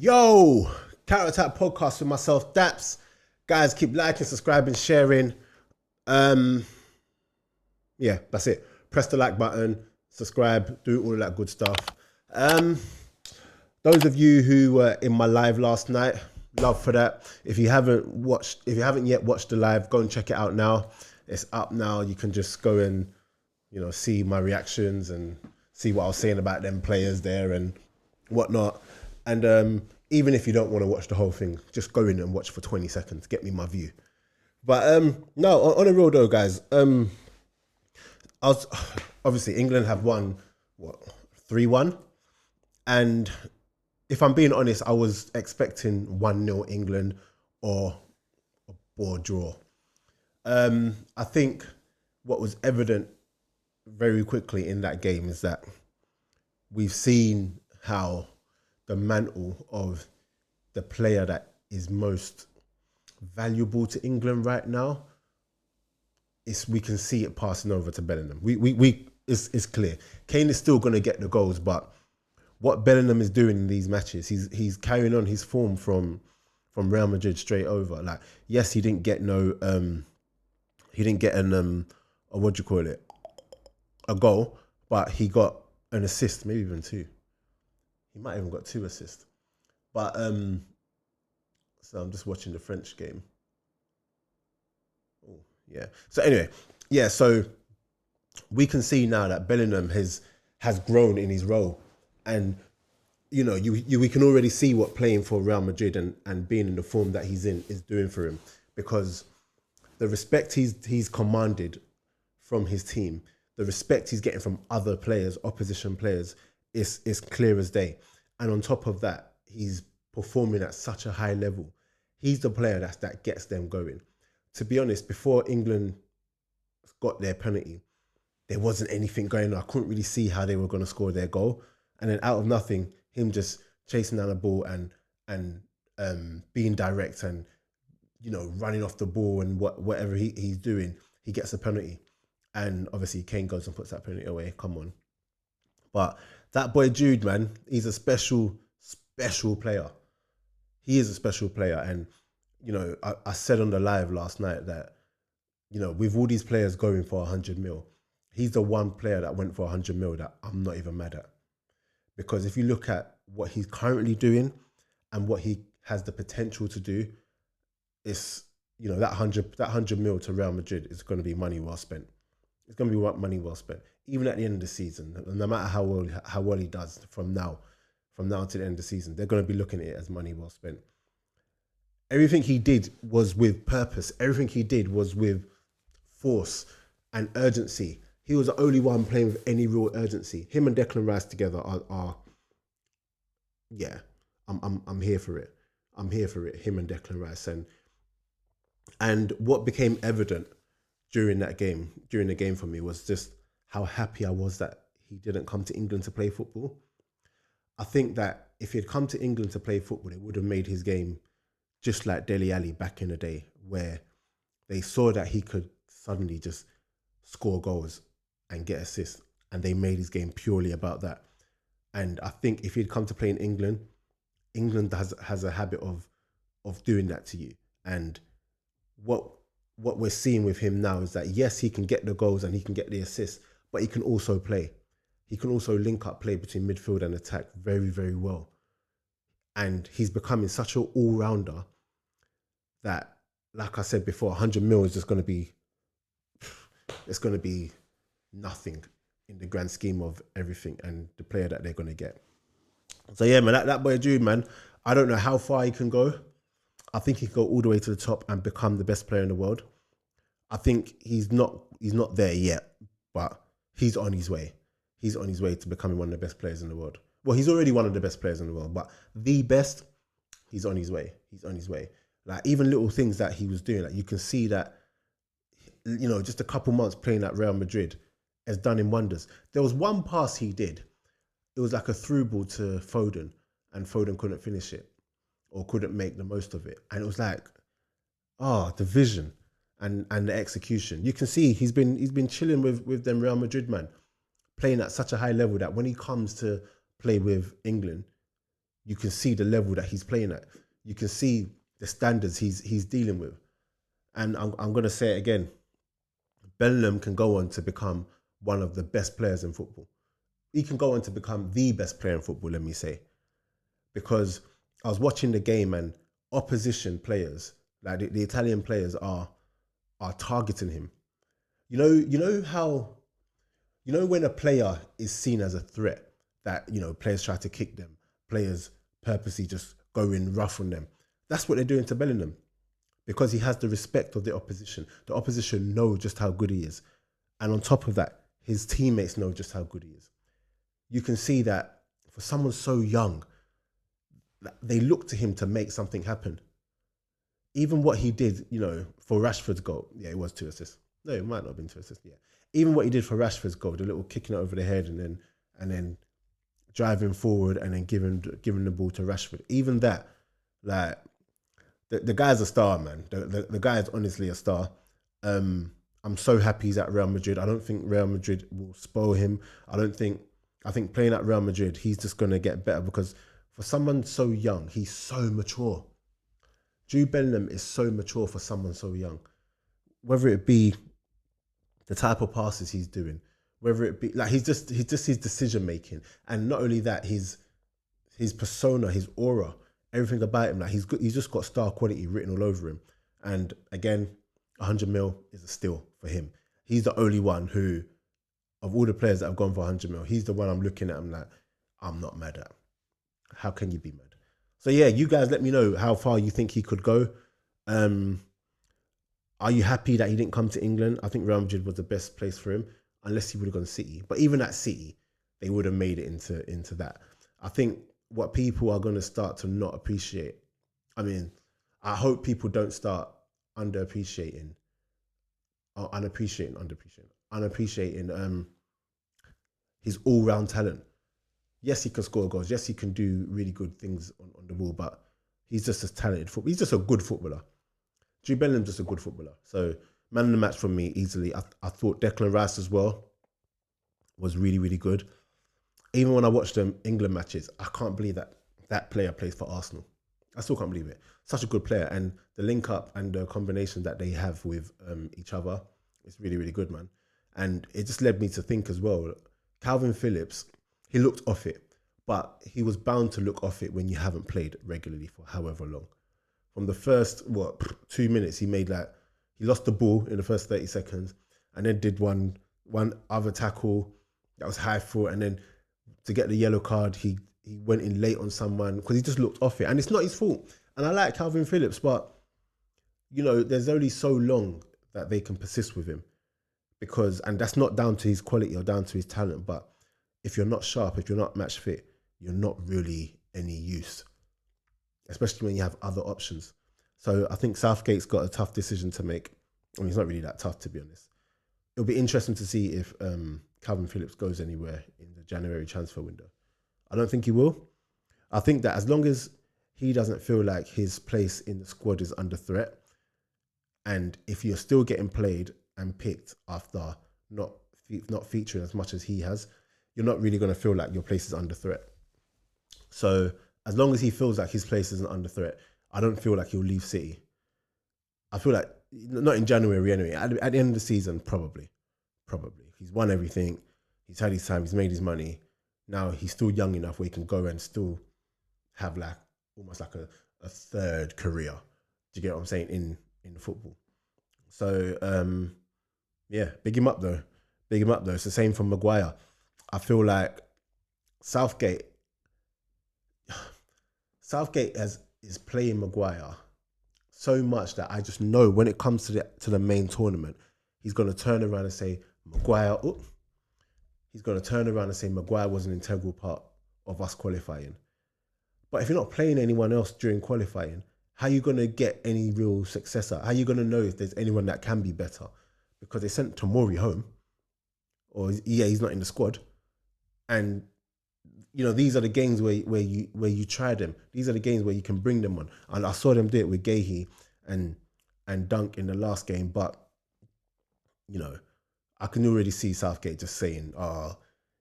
Yo, Counter Attack podcast with myself, Daps. Guys, keep liking, subscribing, sharing. Um, yeah, that's it. Press the like button, subscribe, do all of that good stuff. Um, those of you who were in my live last night, love for that. If you haven't yet watched the live, go and check it out now. It's up now. You can just go and see my reactions and see what I was saying about them players there and whatnot. And even if you don't want to watch the whole thing, just go in and watch for 20 seconds. Get me my view. But no, on a real though, guys. I was obviously England have won 3-1, and if I'm being honest, I was expecting 1-0 England or a draw. I think what was evident very quickly in that game is that we've seen how the mantle of the player that is most valuable to England right now we can see it passing over to Bellingham. It's clear. Kane is still going to get the goals, but what Bellingham is doing in these matches, he's carrying on his form from Real Madrid straight over. Like, yes, he didn't get a goal, but he got an assist, maybe even two. He might even got 2 assists. But so I'm just watching the French game. Oh, yeah. So anyway, yeah, so we can see now that Bellingham has grown in his role. And we can already see what playing for Real Madrid and being in the form that he's in is doing for him, because the respect he's commanded from his team, the respect he's getting from other players, opposition players, is clear as day. And on top of that, he's performing at such a high level. He's the player that gets them going. To be honest, before England got their penalty, there wasn't anything going on. I couldn't really see how they were going to score their goal. And then out of nothing, him just chasing down the ball and being direct and running off the ball and whatever he's doing, he gets a penalty. And obviously Kane goes and puts that penalty away. Come on. But that boy Jude, man, he's a special player. He is a special player. And, I said on the live last night that, with all these players going for 100 mil, he's the one player that went for 100 mil that I'm not even mad at. Because if you look at what he's currently doing and what he has the potential to do, it's, that 100 mil to Real Madrid is going to be money well spent. It's going to be money well spent. Even at the end of the season, no matter how well he does from now to the end of the season, they're going to be looking at it as money well spent. Everything he did was with purpose. Everything he did was with force and urgency. He was the only one playing with any real urgency. Him and Declan Rice together are yeah, I'm here for it. I'm here for it. Him and Declan Rice, and what became evident during the game for me was just how happy I was that he didn't come to England to play football. I think that if he had come to England to play football, it would have made his game just like Dele Alli back in the day, where they saw that he could suddenly just score goals and get assists, and they made his game purely about that. And I think if he'd come to play in England, England has a habit of doing that to you. And what we're seeing with him now is that, yes, he can get the goals and he can get the assists, but he can also play. He can also link up play between midfield and attack very, very well. And he's becoming such an all-rounder that, like I said before, 100 mil is just going to be, it's going to be nothing in the grand scheme of everything and the player that they're going to get. So yeah, man, that boy Jude, man, I don't know how far he can go. I think he can go all the way to the top and become the best player in the world. I think he's not there yet, but he's on his way. He's on his way to becoming one of the best players in the world. Well, he's already one of the best players in the world, but the best, he's on his way. He's on his way. Like, even little things that he was doing, like, you can see that, just a couple months playing at Real Madrid has done him wonders. There was one pass he did. It was like a through ball to Foden, and Foden couldn't finish it or couldn't make the most of it. And it was like, the vision and the execution. You can see he's been chilling with them Real Madrid, man, playing at such a high level that when he comes to play with England, you can see the level that he's playing at. You can see the standards he's dealing with. And I'm going to say it again. Bellingham can go on to become one of the best players in football. He can go on to become the best player in football, let me say. Because I was watching the game and opposition players, like the Italian players are targeting him. When a player is seen as a threat, that players try to kick them, players purposely just go in rough on them. That's what they're doing to Bellingham, because he has the respect of the opposition. The opposition know just how good he is, and on top of that, his teammates know just how good he is. You can see that for someone so young, they look to him to make something happen. Even what he did, for Rashford's goal, yeah, it was 2 assists. No, it might not have been 2 assists. Yeah, even what he did for Rashford's goal, the little kicking it over the head and then driving forward and then giving the ball to Rashford. Even that, like the guy's a star, man. The guy is honestly a star. I'm so happy he's at Real Madrid. I don't think Real Madrid will spoil him. I think playing at Real Madrid, he's just gonna get better, because for someone so young, he's so mature. Jude Bellingham is so mature for someone so young. Whether it be the type of passes he's doing, whether it be like he's just his decision making, and not only that, his persona, his aura, everything about him, like he's just got star quality written all over him. And again, 100 mil is a steal for him. He's the only one who, of all the players that have gone for 100 mil, he's the one I'm looking at. I'm like, I'm not mad at. How can you be mad? So yeah, you guys let me know how far you think he could go. Are you happy that he didn't come to England? I think Real Madrid was the best place for him, unless he would have gone City. But even at City, they would have made it into that. I think what people are going to start to not appreciate, I hope people don't start unappreciating his all-round talent. Yes, he can score goals. Yes, he can do really good things on the ball, but he's just as talented. He's just a good footballer. Jude Bellingham's just a good footballer. So, man of the match for me, easily. I thought Declan Rice as well was really, really good. Even when I watched them England matches, I can't believe that player plays for Arsenal. I still can't believe it. Such a good player. And the link up and the combination that they have with each other is really, really good, man. And it just led me to think as well, Calvin Phillips, he looked off it, but he was bound to look off it when you haven't played regularly for however long. From the first, 2 minutes, he lost the ball in the first 30 seconds and then did one other tackle that was high for, and then to get the yellow card, he went in late on someone because he just looked off it. And it's not his fault. And I like Calvin Phillips, but, there's only so long that they can persist with him, and that's not down to his quality or down to his talent, but if you're not sharp, if you're not match fit, you're not really any use, especially when you have other options. So I think Southgate's got a tough decision to make. It's not really that tough, to be honest. It'll be interesting to see if Calvin Phillips goes anywhere in the January transfer window. I don't think he will. I think that as long as he doesn't feel like his place in the squad is under threat, and if you're still getting played and picked after not featuring as much as he has, you're not really going to feel like your place is under threat. So as long as he feels like his place isn't under threat, I don't feel like he'll leave City. I feel like, not in January anyway, at the end of the season, probably. He's won everything. He's had his time. He's made his money. Now he's still young enough where he can go and still have almost like a third career. Do you get what I'm saying, in football? So, yeah, big him up though. It's the same for Maguire. I feel like Southgate is playing Maguire so much that I just know when it comes to the main tournament, he's going to turn around and say, Maguire was an integral part of us qualifying. But if you're not playing anyone else during qualifying, how are you going to get any real successor? How are you going to know if there's anyone that can be better? Because they sent Tomori home, or he's not in the squad. And these are the games where you try them. These are the games where you can bring them on. And I saw them do it with Gahey and Dunk in the last game. But I can already see Southgate just saying,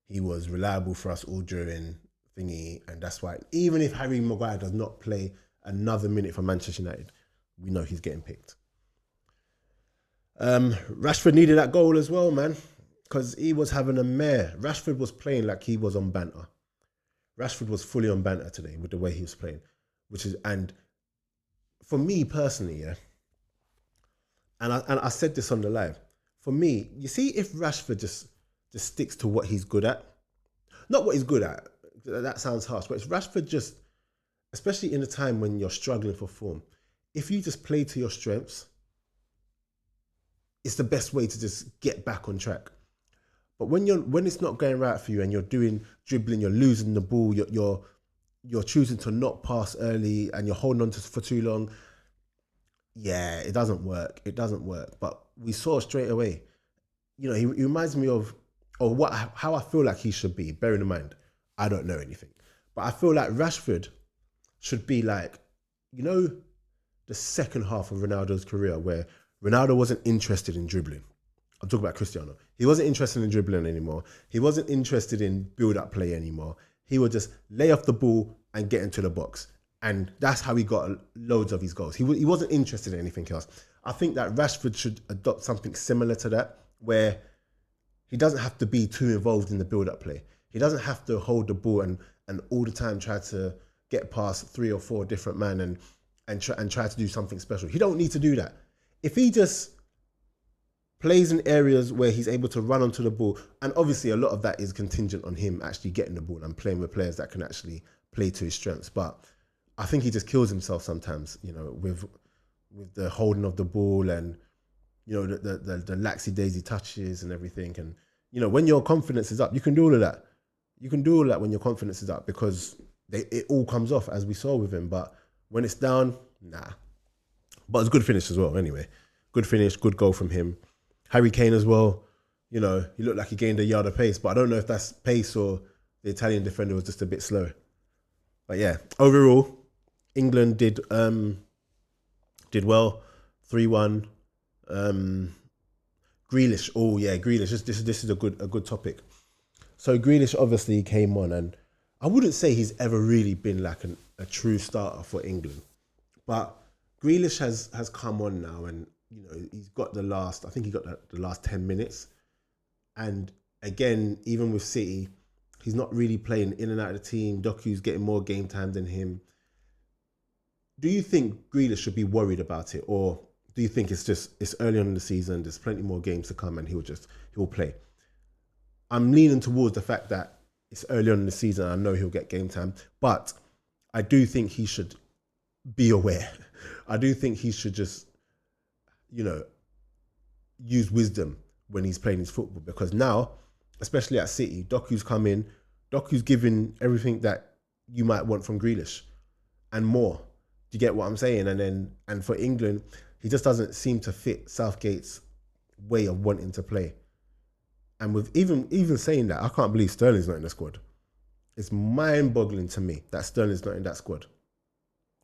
he was reliable for us all during thingy, and that's why even if Harry Maguire does not play another minute for Manchester United, we know he's getting picked. Rashford needed that goal as well, man, because he was having a mare. Rashford was playing like he was on banter. Rashford was fully on banter today with the way he was playing, and for me personally, yeah, and I said this on the live. For me, you see, if Rashford just sticks to what he's good at, not what he's good at, that sounds harsh, but it's Rashford just, especially in a time when you're struggling for form, if you just play to your strengths, it's the best way to just get back on track. But when it's not going right for you and you're doing dribbling, you're losing the ball, you're choosing to not pass early and you're holding on to for too long, yeah, it doesn't work. It doesn't work. But we saw straight away, you know, he reminds me of how I feel like he should be. Bearing in mind, I don't know anything, but I feel like Rashford should be like, you know, the second half of Ronaldo's career where Ronaldo wasn't interested in dribbling. I'm talking about Cristiano. He wasn't interested in dribbling anymore. He wasn't interested in build-up play anymore. He would just lay off the ball and get into the box. And that's how he got loads of his goals. He wasn't interested in anything else. I think that Rashford should adopt something similar to that, where he doesn't have to be too involved in the build-up play. He doesn't have to hold the ball and all the time try to get past 3 or 4 different men and try to do something special. He don't need to do that. If he just plays in areas where he's able to run onto the ball, and obviously a lot of that is contingent on him actually getting the ball and playing with players that can actually play to his strengths. But I think he just kills himself sometimes, you know, with the holding of the ball and, you know, the laxy-daisy touches and everything. And, you know, when your confidence is up, you can do all of that. You can do all that when your confidence is up because it all comes off, as we saw with him. But when it's down, nah. But it's a good finish as well, anyway. Good finish, good goal from him. Harry Kane as well, you know, he looked like he gained a yard of pace, but I don't know if that's pace or the Italian defender was just a bit slow. But yeah, overall, England did well, 3-1. Grealish, oh yeah, Grealish. This is a good topic. So Grealish obviously came on, and I wouldn't say he's ever really been like a true starter for England, but Grealish has come on now, and you know he's got the last 10 minutes, and again, even with City, he's not really playing in and out of the team. Doku's getting more game time than him. Do you think Grealish should be worried about it, or do you think it's early on in the season, there's plenty more games to come and he'll play? I'm leaning towards the fact that it's early on in the season. I know he'll get game time, but I do think he should be aware. I do think he should just, you know, use wisdom when he's playing his football, because now, especially at City, Doku's come in, Doku's giving everything that you might want from Grealish and more. Do you get what I'm saying? And for England, he just doesn't seem to fit Southgate's way of wanting to play. And with even saying that, I can't believe Sterling's not in the squad. It's mind-boggling to me that Sterling's not in that squad.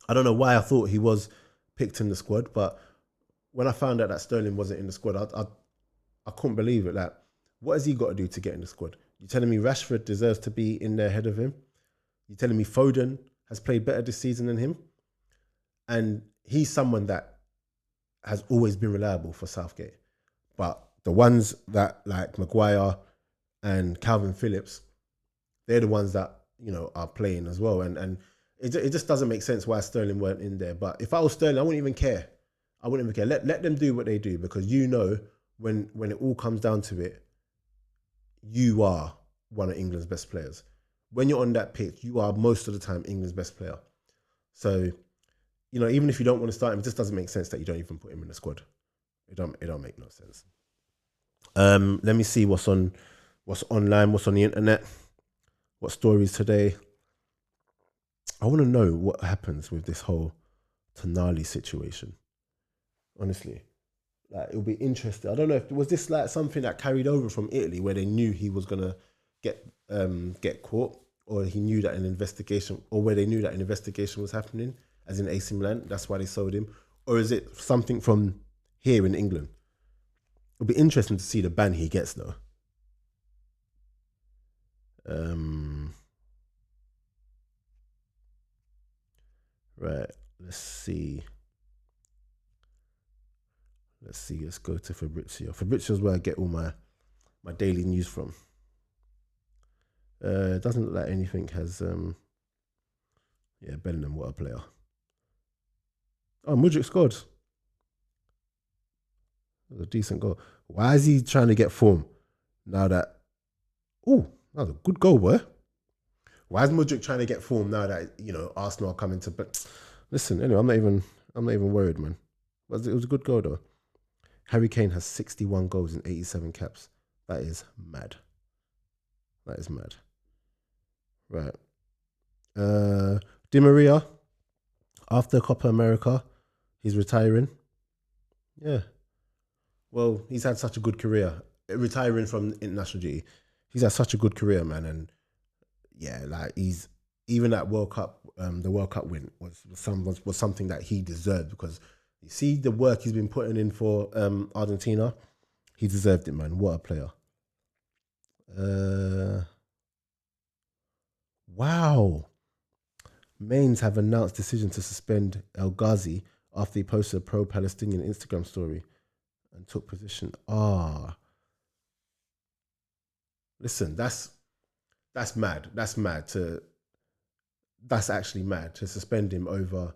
I don't know why I thought he was picked in the squad, but when I found out that Sterling wasn't in the squad, I couldn't believe it. Like, what has he got to do to get in the squad? You're telling me Rashford deserves to be in there ahead of him? You're telling me Foden has played better this season than him? And he's someone that has always been reliable for Southgate. But the ones that, like Maguire and Calvin Phillips, they're the ones that, you know, are playing as well. And it just doesn't make sense why Sterling weren't in there. But if I was Sterling, I wouldn't even care. I wouldn't even care. Let them do what they do, because you know when it all comes down to it, you are one of England's best players. When you're on that pitch, you are most of the time England's best player. So, you know, even if you don't want to start him, it just doesn't make sense that you don't even put him in the squad. It don't make no sense. Let me see what's online, what's on the internet, what stories today. I want to know what happens with this whole Tonali situation. Honestly, like, it'll be interesting. I don't know if was this like something that carried over from Italy, where they knew he was gonna get caught, or he knew that an investigation, or where they knew that an investigation was happening, as in AC Milan. That's why they sold him, or is it something from here in England? It'll be interesting to see the ban he gets, though. Right. Let's see. Let's go to Fabrizio. Fabrizio's where I get all my daily news from. It doesn't look like anything has. Yeah, Bellingham, what a player. Oh, Mudryk scored. It was a decent goal. Why is he trying to get form now that? Oh, that was a good goal, boy. Why is Mudryk trying to get form now that Arsenal are coming to? But listen, anyway, I'm not even worried, man. It was a good goal though. Harry Kane has 61 goals in 87 caps. That is mad. That is mad. Right. Di Maria, after Copa America, he's retiring. Yeah. Well, he's had such a good career. Retiring from international duty. He's had such a good career, man. And yeah, like he's even that World Cup, the World Cup win was something that he deserved because you see the work he's been putting in for Argentina. He deserved it, man. What a player. Wow. Mainz have announced decision to suspend El Ghazi after he posted a pro-Palestinian Instagram story and took position. Listen, that's mad. That's actually mad to suspend him over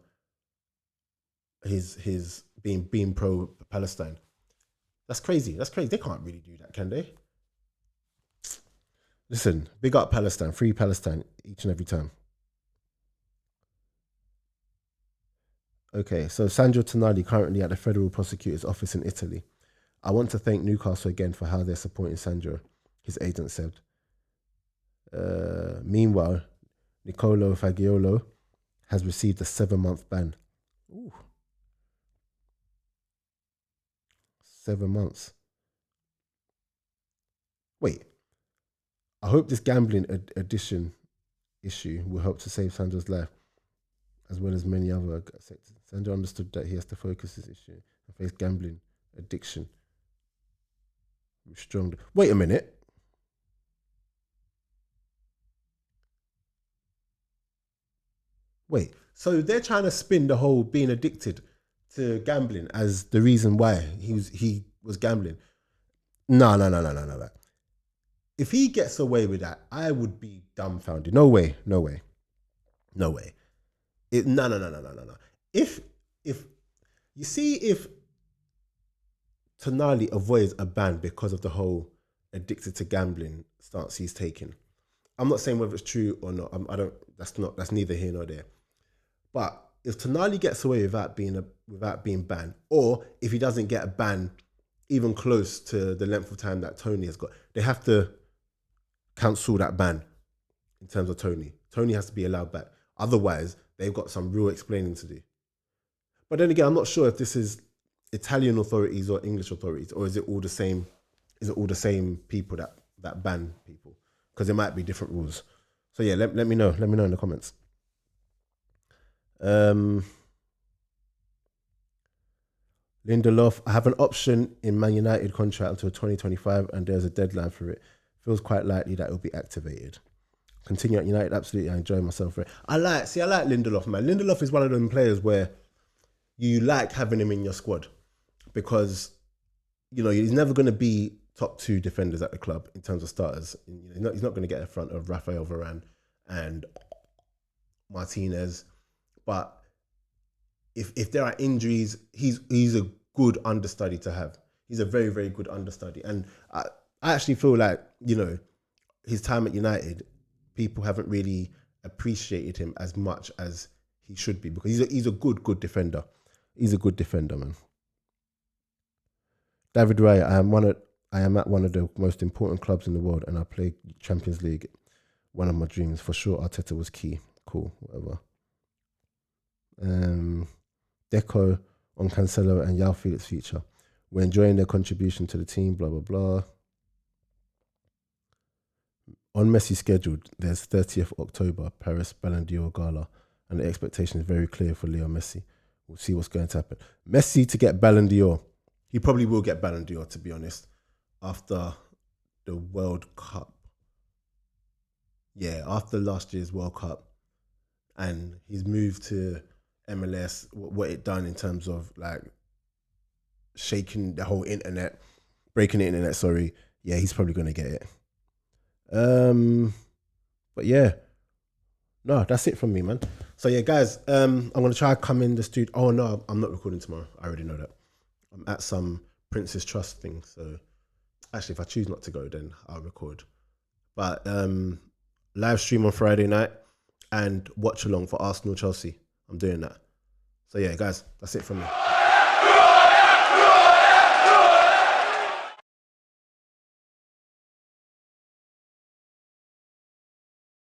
his being pro Palestine. That's crazy. That's crazy. They can't really do that, can they? Listen, big up Palestine, free Palestine each and every time. Okay, so Sandro Tonali currently at the federal prosecutor's office in Italy. I want to thank Newcastle again for how they're supporting Sandro, his agent said. Meanwhile, Nicolo Fagiolo has received a 7-month ban. Ooh. 7 months. Wait, I hope this gambling addiction issue will help to save Sandro's life, as well as many other sectors. Sandro understood that he has to focus his issue and face gambling addiction. Strong. Wait a minute. Wait. So they're trying to spin the whole being addicted to gambling as the reason why he was gambling. No, no, no, no, no, no, no. If he gets away with that, I would be dumbfounded. No way. No way. No way. No, no, no, no, no, no, no. If you see if Tonali avoids a ban because of the whole addicted to gambling stance he's taken. I'm not saying whether it's true or not. I don't. That's neither here nor there. But if Tonali gets away without being banned, or if he doesn't get a ban even close to the length of time that Tony has got, they have to cancel that ban in terms of Tony. Tony has to be allowed back. Otherwise, they've got some real explaining to do. But then again, I'm not sure if this is Italian authorities or English authorities, or is it all the same? Is it all the same people that ban people? Because there might be different rules. So yeah, let me know. Let me know in the comments. Lindelof, I have an option in Man United contract until 2025, and there's a deadline for it. Feels quite likely that it will be activated. Continue at United, absolutely. I enjoy myself. I like Lindelof, man. Lindelof is one of them players where you like having him in your squad because he's never going to be top 2 defenders at the club in terms of starters. He's not going to get in front of Rafael Varane and Martinez. But if there are injuries, he's a good understudy to have. He's a very, very good understudy. And I actually feel like, his time at United, people haven't really appreciated him as much as he should be because he's a good defender. He's a good defender, man. David Ray, I am at one of the most important clubs in the world and I play Champions League. One of my dreams. For sure, Arteta was key. Cool, whatever. Deco on Cancelo and Yao Felix future. We're enjoying their contribution to the team, blah, blah, blah. On Messi scheduled, there's 30th October, Paris Ballon d'Or Gala, and the expectation is very clear for Leo Messi. We'll see what's going to happen. Messi to get Ballon d'Or. He probably will get Ballon d'Or, to be honest, after the World Cup. Yeah, after last year's World Cup. And he's moved to MLS, what it done in terms of like shaking the whole internet, breaking the internet. Sorry, yeah, he's probably gonna get it. But yeah, no, that's it from me, man. So yeah, guys, I'm gonna try to come in the studio. Oh no, I'm not recording tomorrow. I already know that. I'm at some Princess Trust thing. So actually, if I choose not to go, then I'll record. But live stream on Friday night and watch along for Arsenal Chelsea. I'm doing that. So yeah, guys, that's it from me.